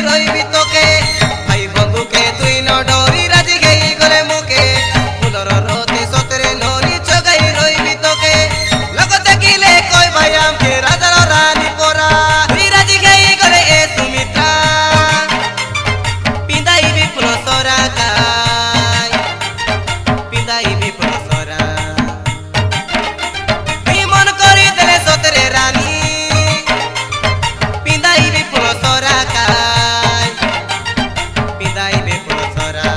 রইবি তোকে ভাই বন্ধুকে তুই ন ডরি রাজি গেই গলে মুকে ফুলর রতে সতরে ননি চগাই রইবি তোকে লোক দেখিলে কই ভাই আমকে রাজার রানী পরা তুই রাজি গেই গলে এ সুমিত্রা পিন্দাইবি ফুল সরা গাই পিন্দাইবি ফুল সরা তুই মন করি দেলে সতরে রানী পিন্দাইবি ফুল সরা গাই পিন্দাইবি ফুল সরা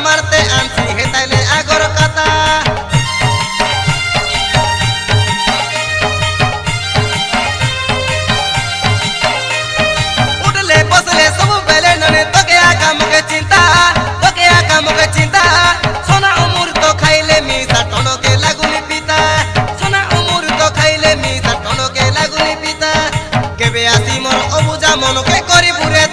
मारते आंसी हे ताइले आगोर काता उठले बसले सब बेले नने तोके आका मुके चिंता सोना उमुर तो खाइले मिसा टनो के लागुनी पिता सोना उमुर तो खाइले मिसा टनो के लागुनी पिता केबे आसी मोर अबुजा मन के करी बुरे